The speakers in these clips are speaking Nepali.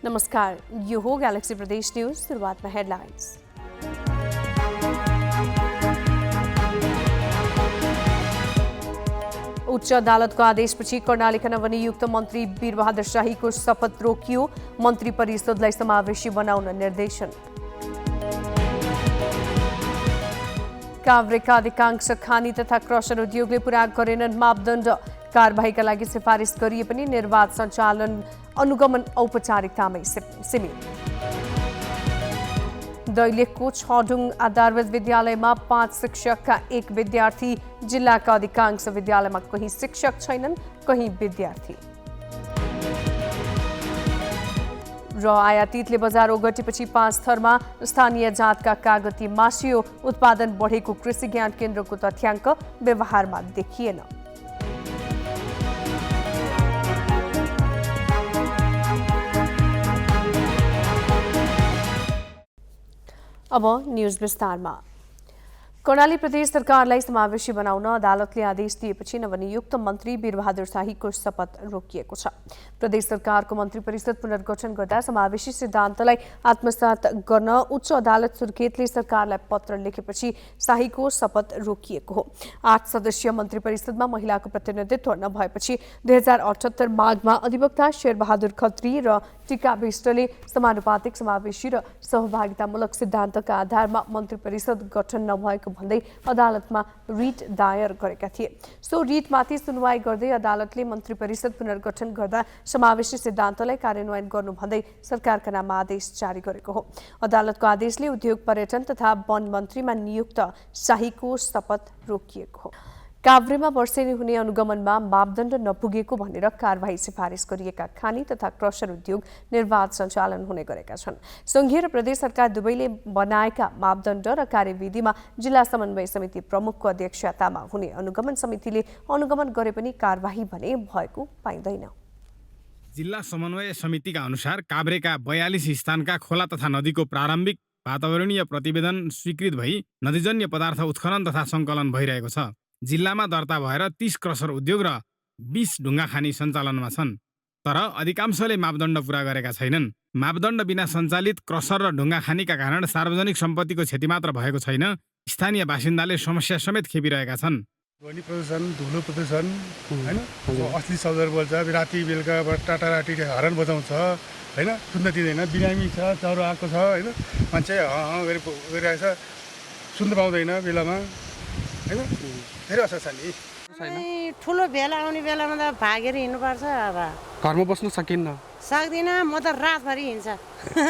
नमस्कार, यो हो गैलेक्सी प्रदेश न्यूज। शुरुआत में हेडलाइंस। उच्च अदालतको आदेशपछि कर्णालीका नवनियुक्त मन्त्री वीरबहादुर शाहीको शपथ रोकियो। मन्त्री परिषदलाई समावेशी बनाउन निर्देशन। काभ्रेका अधिकांश खानी तथा क्रसर उद्योगले पूरा गरेनन् मापदण्ड। कारबाहीका लागि सिफारिस गरिए पनि निर्वाध सञ्चालन अनुगमन औपचारिकतामै सीमित। दैलेखको छडुङ आधारविद विद्यालयमा 5 शिक्षकका 1 विद्यार्थी। जिल्लाका अधिकांश विद्यालयमा कहीँ शिक्षक छैनन्, कहीँ विद्यार्थी। र आयातितले बजार ओगटेपछि 5 थरमा स्थानीय जातका कागती मासियो। उत्पादन बढेको कृषि ज्ञान केन्द्रको तथ्याङ्क व्यवहारमा देखिएन। अब न्यूज विस्तारमा। कर्णाली प्रदेश सरकारलाई समावेशी बनाउन अदालतले आदेश दिएपछि नवनियुक्त मन्त्री वीरबहादुर शाहीको शपथ रोकिएको छ। प्रदेश सरकारको मन्त्री परिषद पुनर्गठन गर्दा समावेशी सिद्धान्तलाई आत्मसात गर्न उच्च अदालत सुर्खेतले सरकारलाई पत्र लेखेपछि शाहीको शपथ रोकिएको हो। 8 सदस्यीय मन्त्री परिषदमा महिलाको प्रतिनिधित्व नभएपछि 2078 माघमा अधिवक्ता शेरबहादुर खत्री र टीका विष्टले समानुपातिक समावेशी र सहभागितामूलक सिद्धान्तका आधारमा मन्त्री परिषद गठन नभएको भन्दै अदालतमा रिट दायर गरेका थिए। सो रिटमाथि सुनवाई गर्दै अदालतले मन्त्री परिषद पुनर्गठन गर्दा समावेशी सिद्धान्तलाई कार्यान्वयन गर्नु भन्दै सरकारका नाममा आदेश जारी गरेको हो। अदालतको आदेशले उद्योग पर्यटन तथा वन मन्त्रीमा नियुक्त शाहीको शपथ रोकिएको हो। काभ्रेमा वर्षेनी हुने अनुगमनमा मापदण्ड नपुगेको भनेर कारबाही सिफारिस गरिएका खानी तथा क्रसर उद्योग निर्वाध सञ्चालन हुने गरेका छन्। संघीय र प्रदेश सरकार दुवैले बनाएका मापदण्ड र कार्यविधिमा जिल्ला समन्वय समिति प्रमुखको अध्यक्षतामा हुने अनुगमन समितिले अनुगमन गरे पनि कारबाही भने भएको पाइँदैन। जिल्ला समन्वय समितिका अनुसार काभ्रेका 42 स्थानका खोला तथा नदीको प्रारम्भिक वातावरणीय प्रतिवेदन स्वीकृत भई नदीजन्य पदार्थ उत्खनन तथा सङ्कलन भइरहेको छ। जिल्लामा दर्ता भएर 30 क्रसर उद्योग र 20 ढुङ्गा खानी सञ्चालनमा छन्, तर अधिकांशले मापदण्ड पूरा गरेका छैनन्। मापदण्ड बिना सञ्चालित क्रसर र ढुङ्गा खानीका कारण सार्वजनिक सम्पत्तिको क्षति मात्र भएको छैन, स्थानीय बासिन्दाले समस्या समेत खेपिरहेका छन्। ध्वनि प्रदूषण, धुलो प्रदूषण हैन, असली शब्दहरू बोल्छ, राति बेलुका टाटाराटी हरन बजाउँछ हैन, सुन्न दिँदैन, बिरामी छ, ज्वरो आएको छ हैन, मान्छे गरिरहेछ, सुन्न पाउँदैन बेलामा हैन, धेरै असर छ नि। ठुलो भेला आउने बेलामा त भागेर हिँड्नुपर्छ। अब घरमा बस्नु सक्दिनँ, म त रातभरि हिँड्छ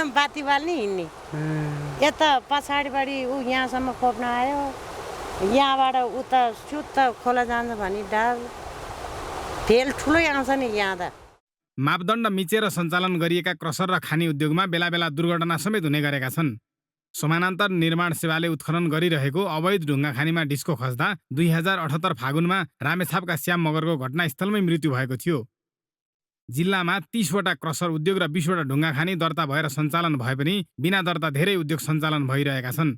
बाती बाल्ने हिँड्ने। यता पछाडिबाटि ऊ यहाँसम्म खोप्न आयो, यहाँबाट उता सुत्ता खोला जान्छ भने डाल भेल ठुलै आउँछ नि यहाँ त। मापदण्ड मिचेर सञ्चालन गरिएका क्रसर र खानी उद्योगमा बेला बेला दुर्घटना समेत हुने गरेका छन्। समानान्तर निर्माण सेवाले उत्खनन गरिरहेको अवैध ढुङ्गा खानीमा डिस्को खस्दा 2078 फागुनमा रामेछापका श्याम मगरको घटनास्थलमै मृत्यु भएको थियो। जिल्लामा 30 वटा क्रसर उद्योग र 20 वटा ढुङ्गा खानी दर्ता भएर सञ्चालन भए पनि बिना दर्ता धेरै उद्योग सञ्चालन भइरहेका छन्।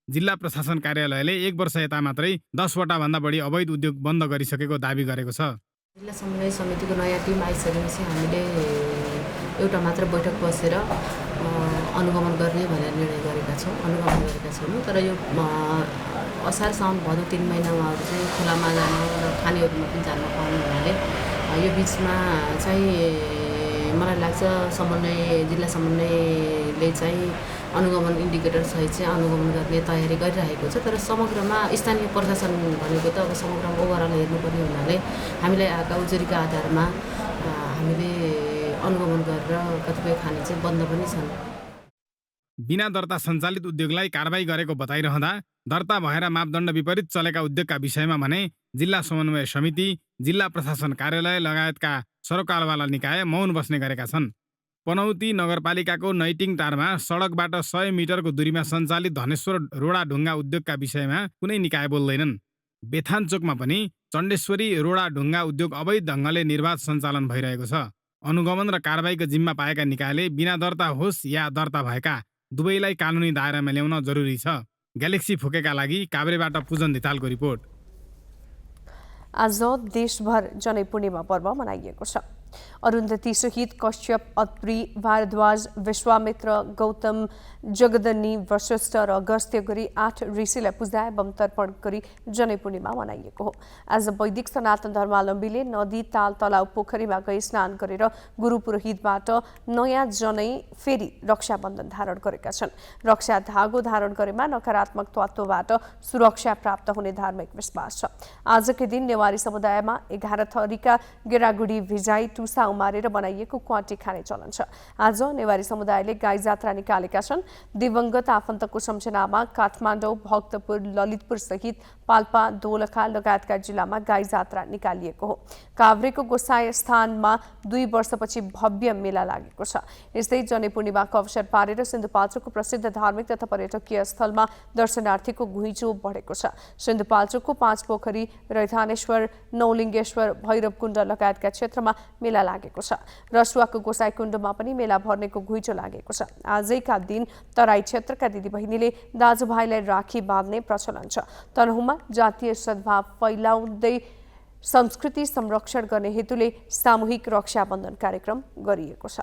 जिल्ला प्रशासन कार्यालयले 1 वर्ष यता मात्रै 10 वटा भन्दा बढी अवैध उद्योग बन्द गरिसकेको दावी गरेको छ। जिल्ला समन्वय समितिको नयाँ टिम आइसकेपछि हामीले एउटा मात्र बैठक बसेर अनुगमन गर्ने भनेर निर्णय गरेका छौँ, अनुगमन गरेका छौँ। तर यो असार साउन भदौ 3 महिनामा चाहिँ खोलामा जान र खानीहरूमा पनि जान पाउने हुनाले यो बिचमा चाहिँ मलाई लाग्छ जिल्ला समन्वयले चाहिँ अनुगमन इन्डिकेटर सहित चाहिँ अनुगमन गर्ने तयारी गरिरहेको छ। तर समग्रमा स्थानीय प्रशासन भनेको त अब समग्रमा ओभरअल हेर्नुपर्ने हुनाले हामीलाई आएका उजुरीका आधारमा हामीले अनुगमन गरेर कतिपय खानी चाहिँ बन्द पनि छन्। बिना दर्ता सञ्चालित उद्योगलाई कारबाही गरेको बताइरहँदा दर्ता भएर मापदण्ड विपरीत चलेका उद्योगका विषयमा भने जिल्ला समन्वय समिति, जिल्ला प्रशासन कार्यालय लगायतका सरोकारवाला निकाय मौन बस्ने गरेका छन्। पनौती नगरपालिकाको नैटिङ टारमा सडकबाट 100 मिटरको दूरीमा सञ्चालित धनेश्वर रोडा ढुङ्गा उद्योगका विषयमा कुनै निकाय बोल्दैनन्। बेथान चोकमा पनि चण्डेश्वरी रोडा ढुङ्गा उद्योग अवैध ढङ्गले निर्वाध सञ्चालन भइरहेको छ। अनुगमन र कारबाहीको जिम्मा पाएका निकायले बिना दर्ता होस् या दर्ता भएका दुवैलाई कानुनी दायरामा ल्याउन जरुरी छ। ग्यालेक्सी फुकेका लागि काभ्रेबाट पूजन धितालको रिपोर्ट। आज देशभर जनै पूर्णिमा पर्व मनाइएको छ। अरुन्धती सहित कश्यप, अत्रि, भारद्वाज, विश्वामित्र, गौतम, जगदनी, वशिष्ठ र अगस्त्य गरी 8 ऋषिलाई पूजा एवं तर्पण गरी जनै पूर्णिमा मनाइएको हो। आज वैदिक सनातन धर्मावलम्बीले नदी, ताल, तलाउ, पोखरीमा गई स्नान गरेर गुरु पुरोहितबाट नयाँ जनै फेरि रक्षाबन्धन धारण गरेका छन्। रक्षा धागो धारण गरेमा नकारात्मक तत्त्वबाट सुरक्षा प्राप्त हुने धार्मिक विश्वास छ। आजकै दिन नेवारी समुदायमा 11 थरीका गेडागुडी भिजाई टुसा उमारेर बनाइएको क्वाटी खाने चलन छ। आज नेवारी समुदायले गाई जात्रा निकालेका छन्। दिवंगत आफन्तको सम्झनामा काठमाडौँ, भक्तपुर, ललितपुर सहित पाल्पा, दोलखा लगायतका जिल्लामा गाई जात्रा निकालिएको हो। काभ्रेको गोसाई स्थानमा 2 वर्षपछि भव्य मेला लागेको छ। यस्तै जनै पूर्णिमाको अवसर पारेर सिन्धुपाल्चोकको प्रसिद्ध धार्मिक तथा पर्यटकीय स्थलमा दर्शनार्थीको घुइँचो बढेको छ। सिन्धुपाल्चोकको 5 पोखरी, रैथानेश्वर, नौलिङ्गेश्वर, भैरवकुण्ड लगायतका क्षेत्रमा मेला लागेको छ। रसुवाको गोसाई कुण्डमा पनि मेला भर्नेको घुइँचो लागेको छ। आजैका दिन तराई क्षेत्रका दिदीबहिनीले दाजुभाइलाई राखी बाँध्ने प्रचलन छ। तनहुँमा जातीय सद्भाव फैलाउँदै संस्कृति संरक्षण गर्ने हेतुले सामूहिक रक्षाबन्धन कार्यक्रम गरिएको छ।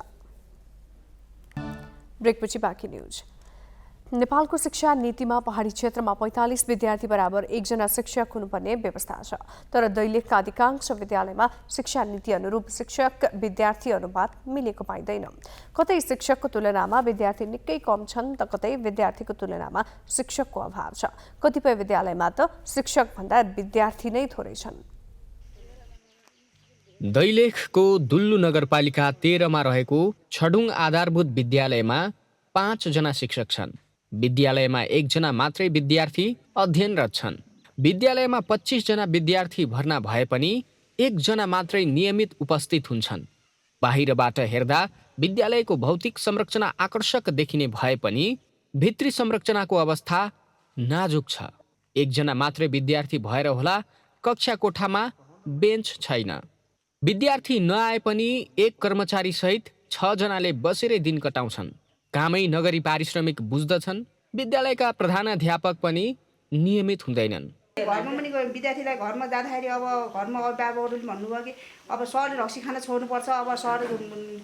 ब्रेकपछि बाँकी न्यूज। नेपालको शिक्षा नीतिमा पहाडी क्षेत्रमा 45 विद्यार्थी बराबर 1 जना शिक्षक हुनुपर्ने व्यवस्था छ। तर दैलेखका अधिकांश विद्यालयमा शिक्षा नीति अनुरूप शिक्षक विद्यार्थी अनुपात मिलेको पाइँदैन। कतै शिक्षकको तुलनामा विद्यार्थी निकै कम छन् त कतै विद्यार्थीको तुलनामा शिक्षकको अभाव छ। कतिपय विद्यालयमा त शिक्षक भन्दा विद्यार्थी नै थोरै छन्। दैलेखको दुल्लु नगरपालिका 13 मा रहेको छडुङ आधारभूत विद्यालयमा 5 जना शिक्षक छन्। विद्यालयमा 1 जना मात्रै विद्यार्थी अध्ययनरत छन्। विद्यालयमा 25 जना विद्यार्थी भर्ना भए पनि 1 जना मात्रै नियमित उपस्थित हुन्छन्। बाहिरबाट हेर्दा विद्यालयको भौतिक संरचना आकर्षक देखिने भए पनि भित्री संरचनाको अवस्था नाजुक छ। 1 जना मात्रै विद्यार्थी भएर होला कक्षा कोठामा बेन्च छैन। विद्यार्थी नआए पनि 1 कर्मचारी सहित 6 जनाले बसेरै दिन कटाउँछन्। कामै नगरी पारिश्रमिक बुझ्दछन्। विद्यालयका प्रधानाध्यापक पनि नियमित हुँदैनन्। घरमा पनि विद्यार्थीलाई घरमा जाँदाखेरि अब घरमा अभिभावकहरूले भन्नुभयो कि अब सरले रक्सी खान छोड्नुपर्छ, अब सर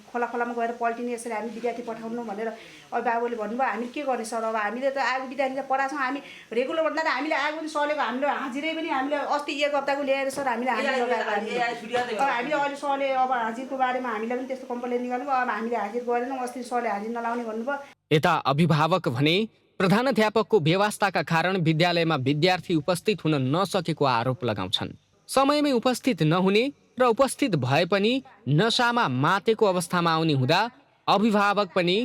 खोलामा गएर पल्टिने, यसरी हामी विद्यार्थी पठाउनु भनेर अभिभावकले भन्नुभयो। हामी के गर्ने सर, अब हामीले त आएको विद्यार्थीलाई पढाएको छौँ, हामी रेगुलर भन्दा त हामीले आएको पनि सरले हामीले हाजिरै पनि हामीले अस्ति 1 हप्ताको ल्याएर सर हामीले हाजिर लगाएको हामीले अहिले सरले अब हाजिरको बारेमा हामीलाई पनि त्यस्तो कम्प्लेन निकाल्नु भयो। अब हामीले हाजिर गरेनौँ, अस्ति सरले हाजिर नलाउने भन्नुभयो। यता अभिभावक भने प्रधानाध्यापकको व्यवस्थाका कारण विद्यालयमा विद्यार्थी उपस्थित हुन नसकेको आरोप लगाउँछन्। समयमै उपस्थित नहुने र उपस्थित भए पनि नशामा मातेको अवस्थामा आउने हुँदा अभिभावक पनि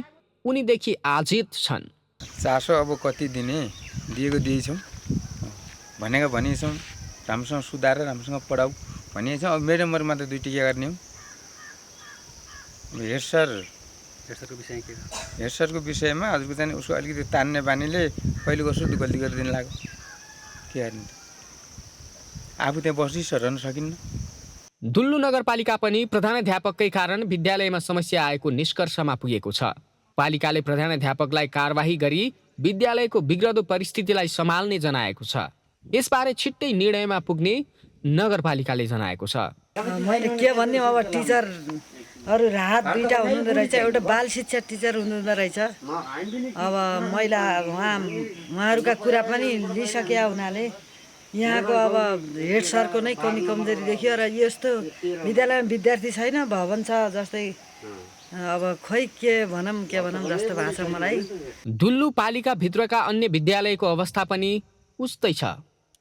उनीदेखि आजित छन्। चासो अब कति दिने, दिएको दिएछौँ, भनेको भनिछौँ, राम्रोसँग सुधारेर राम्रोसँग पढाऊ भनिएछौँ। अब मेरो उमेरमा त 2 टिका गर्ने हो। हेडसरको विषयमा हजुरको चाहिँ उसको अलिकति तान्ने बानीले कहिले कसो गल्ती गरिदिनु लाग्यो। के गर्ने, आफू त्यहाँ बसी सरहन सकिन्न। दुल्लु नगरपालिका पनि प्रधानाध्यापककै कारण विद्यालयमा समस्या आएको निष्कर्षमा पुगेको छ। पालिकाले प्रधानाध्यापकलाई कारबाही गरी विद्यालयको बिग्रदो परिस्थितिलाई सम्हाल्ने जनाएको छ। यसबारे छिट्टै निर्णयमा पुग्ने नगरपालिकाले जनाएको छ। मैले के भन्ने, अब टिचरहरू राहत 2टा हुनुहुँदो रहेछ। एउटा बाल शिक्षा टिचर हुनुहुँदो रहेछ। अब महिला उहाँहरूका कुरा पनि लिइसकेका हुनाले यहाँको अब हेड सरको नै कमी कमजोरी देखियो र यस्तो विद्यालयमा विद्यार्थी छैन, भवन छ जस्तै। अब खोइ के भनौँ जस्तो भएको छ मलाई। दुल्लु पालिका भित्रका अन्य विद्यालयको अवस्था पनि उस्तै छ।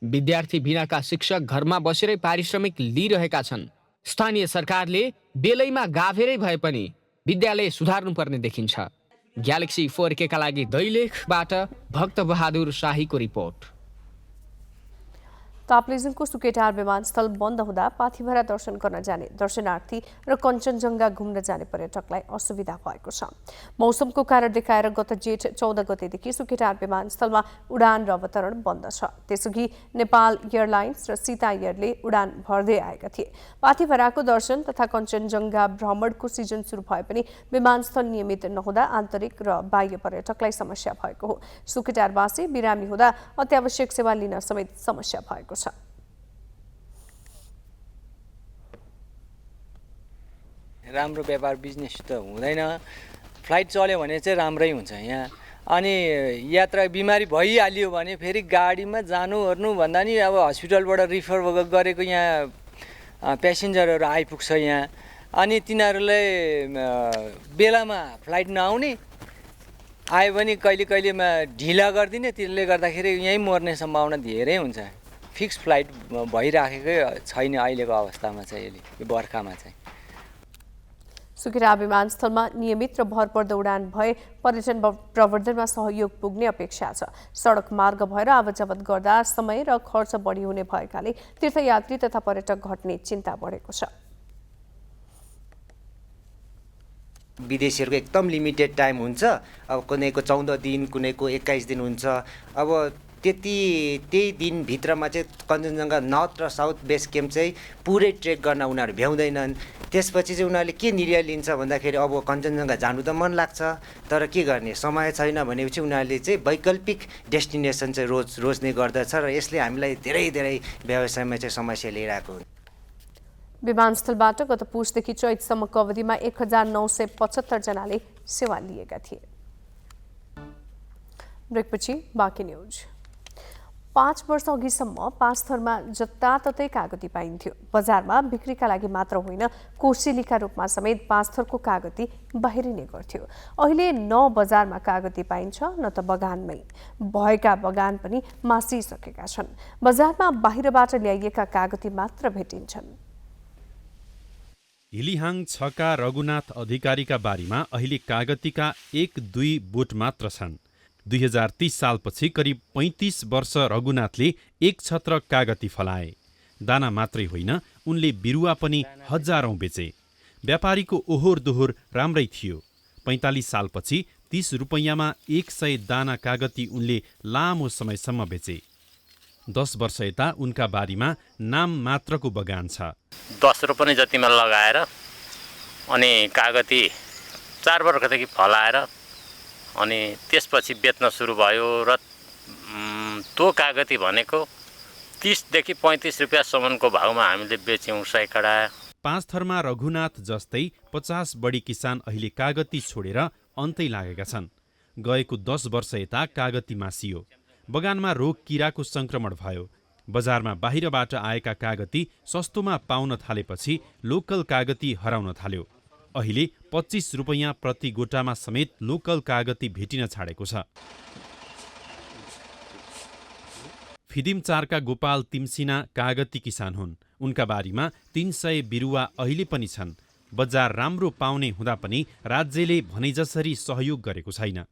विद्यार्थी बिनाका शिक्षक घरमा बसेरै पारिश्रमिक लिइरहेका छन्। स्थानीय सरकारले बेलैमा गाभेरै भए पनि विद्यालय सुधार्नुपर्ने देखिन्छ। ग्यालेक्सी 4K का लागि दैलेखबाट भक्तबहादुर शाहीको रिपोर्ट। ताप्लेजुङको सुकेटार विमानस्थल बन्द हुँदा पाथिभरा दर्शन गर्न जाने दर्शनार्थी र कञ्चनजङ्घा घुम्न जाने पर्यटकलाई असुविधा भएको छ। मौसमको कारण देखाएर गत जेठ 14 गतेदेखि सुकेटार विमानस्थलमा उडान र अवतरण बन्द छ। त्यसअघि नेपाल एयरलाइन्स र सीता एयरले उडान भर्दै आएका थिए। पाथिभराको दर्शन तथा कञ्चनजङ्घा भ्रमणको सिजन सुरु भए पनि विमानस्थल नियमित नहुँदा आन्तरिक र बाह्य पर्यटकलाई समस्या भएको हो। सुकेटारवासी बिरामी हुँदा अत्यावश्यक सेवा लिन समेत समस्या भएको छ। राम्रो व्यापार बिजनेस त हुँदैन। फ्लाइट चल्यो भने चाहिँ राम्रै हुन्छ यहाँ। अनि यात्रा बिमारी भइहाल्यो भने फेरि गाडीमा जानु ओर्नु भन्दा नि अब हस्पिटलबाट रिफर गरेको यहाँ प्यासेन्जरहरू आइपुग्छ यहाँ। अनि तिनीहरूलाई बेलामा फ्लाइट नआउने, आयो भने कहिले कहिलेमा ढिला गरिदिने, त्यसले गर्दाखेरि यहीँ मर्ने सम्भावना धेरै हुन्छ। फिक्स फ्लाइट भइराखेकै छैन अहिलेको अवस्थामा चाहिँ, यो बर्खामा चाहिँ। सुकेरा विमानस्थलमा नियमित र भरपर्दो उडान भए पर्यटन प्रवर्धनमा सहयोग पुग्ने अपेक्षा छ। सडक मार्ग भएर आवतजावत गर्दा समय र खर्च बढी हुने भएकाले तीर्थयात्री तथा पर्यटक घट्ने चिन्ता बढेको छ। विदेशीहरूको एकदम लिमिटेड टाइम हुन्छ। अब कुनैको 14 दिन, कुनैको 21 दिन हुन्छ। अब त्यही दिनभित्रमा चाहिँ कञ्चनजङ्घा नर्थ र साउथ बेस क्याम्प चाहिँ पुरै ट्रेक गर्न उनीहरू भ्याउँदैनन्। त्यसपछि चाहिँ उनीहरूले के निर्णय लिन्छ भन्दाखेरि अब कञ्चनजङ्घा जानु त मन लाग्छ, तर के गर्ने, समय छैन भनेपछि उनीहरूले चाहिँ वैकल्पिक डेस्टिनेसन चाहिँ रोज्ने गर्दछ र यसले हामीलाई धेरै व्यवसायमा चाहिँ समस्या ल्याइरहेको हुन्छ। विमानस्थलबाट गत पुसदेखि चैतसम्मको अवधिमा 1975 जनाले सेवा लिएका थिए। ब्रेकपछि बाँकी न्युज। 5 वर्ष अघिसम्म पाँचथरमा जताततै कागती पाइन्थ्यो। बजारमा बिक्रीका लागि मात्र होइन, कोसेलीका रूपमा समेत पाँचथरको कागती बाहिरिने गर्थ्यो। अहिले न बजारमा कागती पाइन्छ न त बगानमै। भएका बगान पनि मासिसकेका छन्। बजारमा बाहिरबाट ल्याइएका कागती मात्र भेटिन्छन्। हिलिहाङ 6 का रघुनाथ अधिकारीका बारीमा अहिले कागतीका 1-2 बोट मात्र छन्। 2030 सालपछि करिब 35 वर्ष रघुनाथले 1 छत्र कागती फलाए। दाना मात्रै होइन, उनले बिरुवा पनि हजारौं बेचे। व्यापारीको ओहोर दोहोर राम्रै थियो। 45 सालपछि 30 रुपैयाँमा 100 दाना कागती उनले लामो समयसम्म बेचे। 10 वर्ष यता उनका बारीमा नाम मात्रको बगान छ। 10 रुपैयाँ जतिमा लगाएर अनि कागती 4 वर्षदेखि फलाएर अनि त्यसपछि बेच्न सुरु भयो र त्यो कागती भनेको 30 देखि 35 रुपैयाँसम्मको भाउमा हामीले बेच्यौँ सैकडा। पाँचथरमा रघुनाथ जस्तै 50 बढी किसान अहिले कागती छोडेर अन्तै लागेका छन्। गएको 10 वर्ष यता कागती मासियो। बगानमा रोग किराको संक्रमण भयो। बजारमा बाहिरबाट आएका कागती सस्तोमा पाउन थालेपछि लोकल कागती हराउन थाल्यो। अहिले 25 रुपैयाँ प्रति गोटामा समेत लोकल कागती भेटिन छाडेको छ। फिदिमचारका गोपाल तिमसिना कागती किसान हुन्। उनका बारीमा 300 बिरुवा अहिले पनि छन्। बजार राम्रो पाउने हुँदा पनि राज्यले भनेजसरी सहयोग गरेको छैन।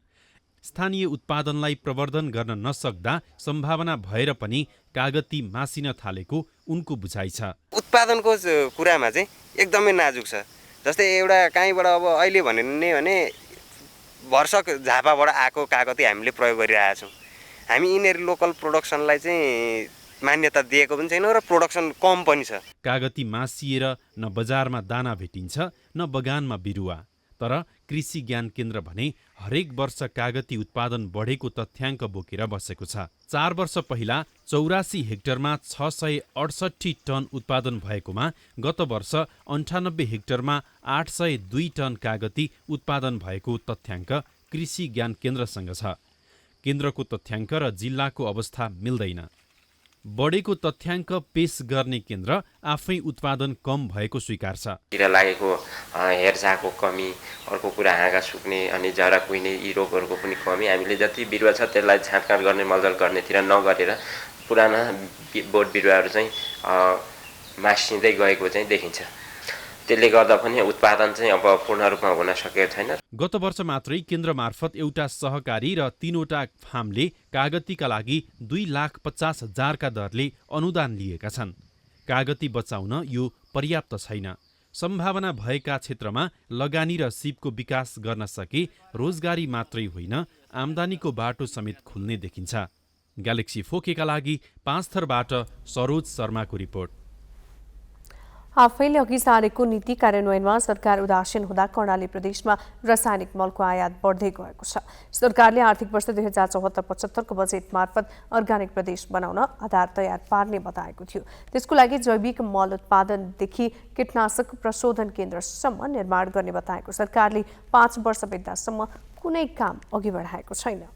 स्थानीय उत्पादनलाई प्रवर्धन गर्न नसक्दा सम्भावना भएर पनि कागती मासिन थालेको उनको बुझाइ छ। उत्पादनको कुरामा चाहिँ एकदमै नाजुक छ। जस्तै एउटा काहीँबाट अब अहिले भने भर्सक झापाबाट आएको कागती हामीले प्रयोग गरिरहेका छौँ। हामी यिनीहरू लोकल प्रोडक्सनलाई चाहिँ मान्यता दिएको पनि छैन र प्रोडक्सन कम पनि छ। कागती मासिएर न बजारमा दाना भेटिन्छ न बगानमा बिरुवा। तर कृषि ज्ञान केन्द्र भने हरेक वर्ष कागती उत्पादन बढेको तथ्याङ्क बोकेर बसेको छ। 4 वर्ष पहिला 84 हेक्टरमा 668 टन उत्पादन भएकोमा गत वर्ष 98 हेक्टरमा 802 टन कागती उत्पादन भएको तथ्याङ्क कृषि ज्ञान केन्द्रसँग छ। केन्द्रको तथ्याङ्क र जिल्लाको अवस्था मिल्दैन। बढेको तथ्याङ्क पेश गर्ने केन्द्र आफै उत्पादन कम भएको स्वीकार छ। किरा लागेको हेरचाहको कमी, अर्को कुरा हाँगा सुक्ने अनि जरा कुहिने यी रोगहरूको पनि कमी। हामीले जति बिरुवा छ त्यसलाई छाँटकाँट गर्ने मलजल गर्नेतिर नगरेर पुराना बोट बिरुवाहरू चाहिँ मासिँदै गएको चाहिँ देखिन्छ। त्यसले गर्दा पनि उत्पादन चाहिँ अब पूर्ण रूपमा हुन सकेको छैन। गत वर्ष मात्रै केन्द्र मार्फत एउटा सहकारी र 3वटा फार्मले कागतीका लागि 2,50,000 का दरले अनुदान लिएका छन्। कागती बचाउन यो पर्याप्त छैन। सम्भावना भएका क्षेत्रमा लगानी र सिपको विकास गर्न सके रोजगारी मात्रै होइन, आम्दानीको बाटो समेत खुल्ने देखिन्छ। ग्यालेक्सी फोकेका लागि पाँचथरबाट सरोज शर्माको रिपोर्ट। आफैले अघि सारेको नीति कार्यान्वयनमा सरकार उदासीन हुँदा कर्णाली प्रदेशमा रासायनिक मलको आयात बढ्दै गएको छ। सरकारले आर्थिक वर्ष 2074-75 को बजेट मार्फत अर्ग्यानिक प्रदेश बनाउन आधार तयार पार्ने बताएको थियो। त्यसको लागि जैविक मल उत्पादनदेखि कीटनाशक प्रशोधन केन्द्रसम्म निर्माण गर्ने बताएको सरकारले 5 वर्ष बित्दासम्म कुनै काम अघि बढाएको छैन।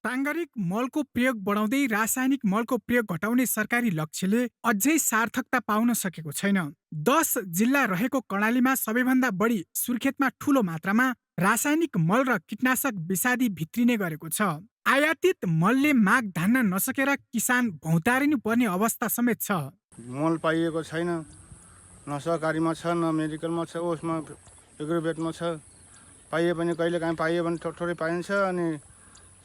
साङ्गरिक मलको प्रयोग बढाउँदै रासायनिक मलको प्रयोग घटाउने सरकारी लक्ष्यले अझै सार्थकता पाउन सकेको छैन। 10 जिल्ला रहेको कर्णालीमा सबैभन्दा बढी सुर्खेतमा ठूलो मात्रामा रासायनिक मल र कीटनाशक विषादी भित्रिने गरेको छ। आयातित मलले माग धान्न नसकेर किसान भौतारिनु पर्ने अवस्था समेत छ। मल पाइएको छैन, न सहकारीमा छ न मेडिकलमा छ, उसमा एग्रोभेटमा छ। पाइए पनि कहिले काहीँ पाइयो भने थोरै पाइन्छ, अनि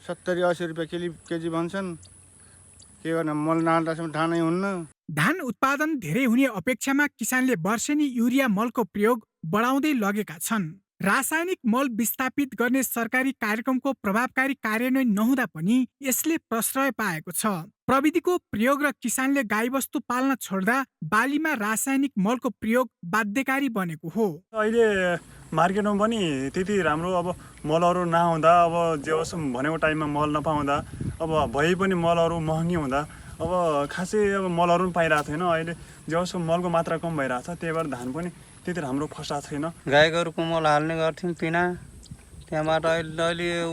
70-80 रुपियाँ केजी भन्छन्। के गर्ने, मल नहाल्दासम्म धानै हुन्न। धान उत्पादन धेरै हुने अपेक्षामा किसानले वर्षेनी युरिया मलको प्रयोग बढाउँदै लगेका छन्। रासायनिक मल विस्थापित गर्ने सरकारी कार्यक्रमको प्रभावकारी कार्यान्वयन नहुँदा पनि यसले प्रश्रय पाएको छ। प्रविधिको प्रयोग र किसानले गाईबस्तु पाल्न छोड्दा बालीमा रासायनिक मलको प्रयोग बाध्यकारी बनेको हो। अहिले मार्केटमा पनि त्यति राम्रो अब मलहरू नहुँदा, अब जे होस् भनेको टाइममा मल नपाउँदा, अब भए पनि मलहरू महँगी हुँदा अब खासै अब मलहरू पनि पाइरहेको छैन। अहिले जे होस् मलको मात्रा कम भइरहेको छ, त्यही भएर धान पनि त्यति राम्रो फस्टाएको छैन। गाई गोरुको मल हाल्ने गर्थ्यौँ पिना, त्यहाँबाट अहिले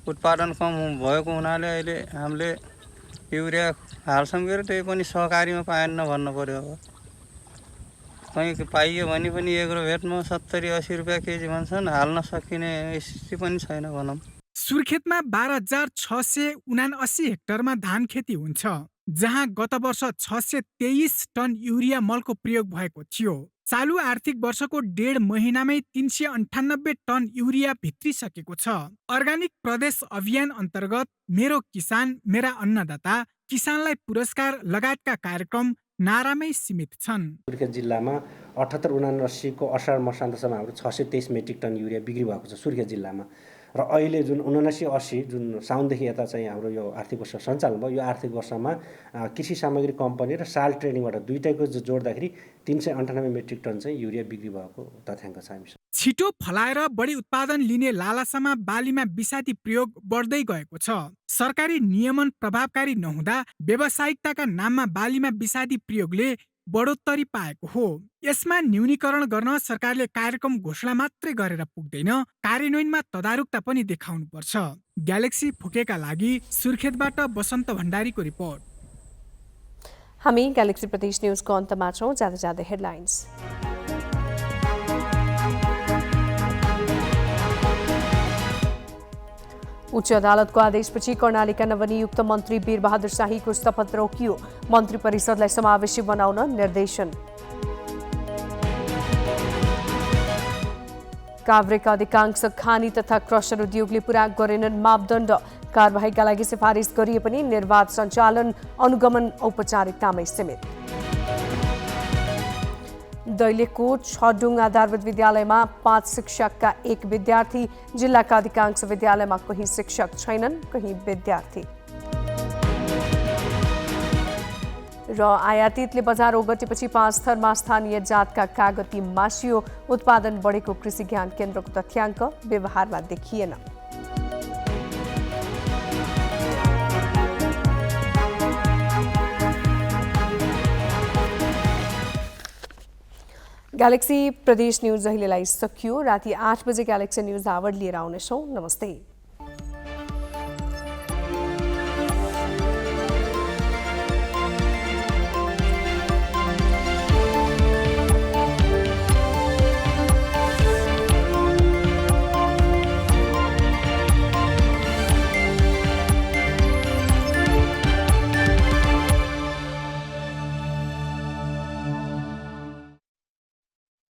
उत्पादन कम भएको हुनाले अहिले हामीले युरिया हाल्छौँ कि त्यही पनि सहकारीमा पाएन भन्नु पर्यो। अब कहीँ पाइयो भने पनि एग्रोभेटमा 70-80 रुपियाँ केजी भन्छन्, हाल्न सकिने स्थिति पनि छैन भनौँ। सुर्खेतमा 12,679 हेक्टरमा धान खेती हुन्छ, जहाँ गत वर्ष 623 टन युरिया मलको प्रयोग भएको थियो। चालु आर्थिक वर्षको 1.5 महिनामै 398 टन युरिया भित्रिसकेको छ। अर्ग्यानिक प्रदेश अभियान अन्तर्गत मेरो किसान मेरा अन्नदाता, किसानलाई पुरस्कार लगायतका कार्यक्रम नारामै सीमित छन्। सुर्खेत जिल्लामा 78-79 को असार मसान्तसम्म हाम्रो 623 मेट्रिक टन युरिया बिक्री भएको छ सुर्खेत जिल्लामा। र अहिले जुन 79-80 जुन साउनदेखि यता चाहिँ हाम्रो यो आर्थिक वर्ष सञ्चालन भयो, यो आर्थिक वर्षमा कृषि सामग्री कम्पनी र साल ट्रेडिङबाट दुईटैको जोड्दाखेरि 398 मेट्रिक टन चाहिँ युरिया बिक्री भएको तथ्याङ्क छ हामीसँग। छिटो फलाएर बढी उत्पादन लिने लालसामा बालीमा विषादी प्रयोग बढ्दै गएको छ। सरकारी नियमन प्रभावकारी नहुँदा व्यावसायिकताका नाममा बालीमा विषादी प्रयोगले बढोत्तरी पाएको हो। यसमा न्यूनीकरण गर्न सरकारले कार्यक्रम घोषणा मात्रै गरेर पुग्दैन, कार्यान्वयनमा तदारुकता पनि देखाउनुपर्छ। ग्यालेक्सी फुकेका लागि सुर्खेतबाट बसन्त भण्डारीको रिपोर्ट। हामी ग्यालेक्सी प्रदेश न्यूजको अन्तमा छौँ। जाँदै हेडलाइन्स। उच्च अदालतको आदेशपछि कर्णालीका नवनियुक्त मन्त्री वीरबहादुर शाहीको शपथ रोकियो। मन्त्री परिषदलाई समावेशी बनाउन निर्देशन। काभ्रेका अधिकांश खानी तथा क्रसर उद्योगले पूरा गरेनन् मापदण्ड। कारबाहीका लागि सिफारिस गरिए पनि निर्वाध सञ्चालन अनुगमन औपचारिकतामै सीमित। दैलेखको छडुङ आधारभूत विद्यालयमा 5 शिक्षकका 1 विद्यार्थी। जिल्लाका अधिकांश विद्यालयमा कहीँ शिक्षक छैनन्, कहीँ विद्यार्थी। र आयातितले बजार ओगटेपछि 5 थरमा स्थानीय जातका कागती मासियो। उत्पादन बढेको कृषि ज्ञान केन्द्रको तथ्याङ्क व्यवहारमा देखिएन। ग्यालेक्सी प्रदेश न्यूज अहिलेलाई सकियो। राति 8 बजे ग्यालेक्सी न्यूज आवर लिएर आउनेछौँ। नमस्ते।